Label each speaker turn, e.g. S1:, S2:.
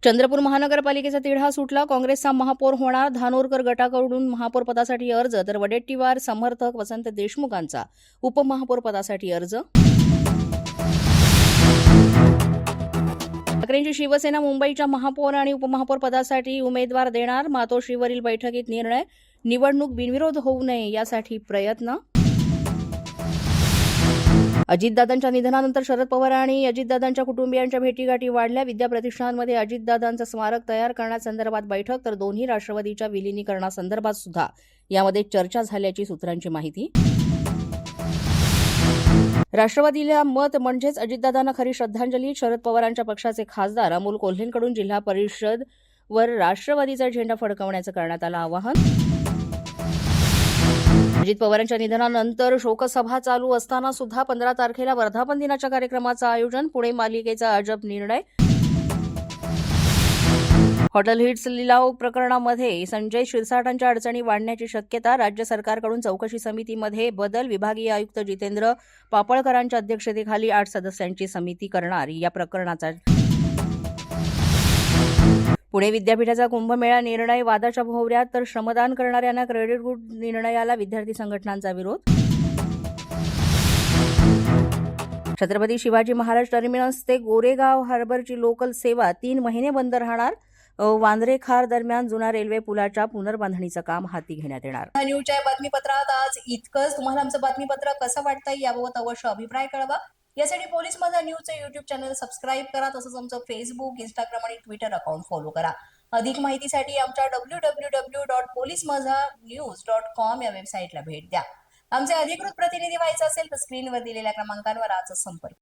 S1: चंद्रपूर महानगरपालिकेचा तिढा सुटला. काँग्रेसचा महापौर होणार. धानोरकर गटाकडून महापौर पदासाठी अर्ज, तर वडेट्टीवार समर्थक वसंत देशमुखांचा उपमहापौर पदासाठी अर्ज. ठाकरेंची शिवसेना मुंबईच्या महापौर आणि उपमहापौर पदासाठी उमेदवार देणार. मातोश्रीवरील बैठकीत निर्णय. निवडणूक बिनविरोध होऊ नये यासाठी प्रयत्न. अजितदादांच्या निधनानंतर शरद पवार आणि अजितदादांच्या कुटुंबियांच्या भेटीगाठी वाढल्या. विद्या प्रतिष्ठानमध्ये अजितदादांचं स्मारक तयार करण्यासंदर्भात बैठक, तर दोन्ही राष्ट्रवादीच्या विलिनीकरणासंदर्भात सुद्धा यामध्ये चर्चा झाल्याची सूत्रांची माहिती. राष्ट्रवादीला मत म्हणजेच अजितदादांना खरी श्रद्धांजली. शरद पवारांच्या पक्षाचे खासदार अमोल कोल्हेंकडून जिल्हा परिषदवर राष्ट्रवादीचा झेंडा फडकवण्याचं करण्यात आलं आवाहन. अजित पवारांच्या निधनानंतर शोकसभा चालू असताना सुद्धा 15 तारखेला वर्धापन दिनाच्या कार्यक्रमाचं आयोजन. पुणे मालिकेचा अजब निर्णय. हॉटेल हिट्स लिलाव प्रकरणामध्ये संजय शिरसाटांच्या अडचणी वाढण्याची शक्यता. राज्य सरकारकडून चौकशी समितीमध्ये बदल. विभागीय आयुक्त जितेंद्र पापळकरांच्या अध्यक्षतेखाली 8 सदस्यांची समिती करणार या प्रकरणाचा. पुणे विद्यापीठाचा कुंभमेळा निर्णय वादाच्या भोवऱ्यात, तर श्रमदान करणाऱ्यांना क्रेडिट गुड निर्णयाला विद्यार्थी संघटनांचा विरोध. छत्रपती शिवाजी महाराज टर्मिनस ते गोरेगाव हार्बरची लोकल सेवा 3 महिने बंद राहणार. वांद्रे खार दरम्यान जुना रेल्वे पुलाच्या पुनर्बांधणीचं काम हाती घेण्यात येणार.
S2: न्यूजच्या बातमीपत्रात आज इतकंच. तुम्हाला आमचं बातमीपत्र कसं वाटतंय याबाबत अवश्य अभिप्राय कळवा. यासाठी पोलीस माझा न्यूजचं युट्यूब चॅनल सबस्क्राईब करा. तसंच आमचं फेसबुक, इंस्टाग्राम आणि ट्विटर अकाउंट फॉलो करा. अधिक माहितीसाठी आमच्या www.polismazhanews.com या वेबसाईटला भेट द्या. आमचे अधिकृत प्रतिनिधी व्हायचं असेल तर स्क्रीनवर दिलेल्या क्रमांकांवर आजच संपर्क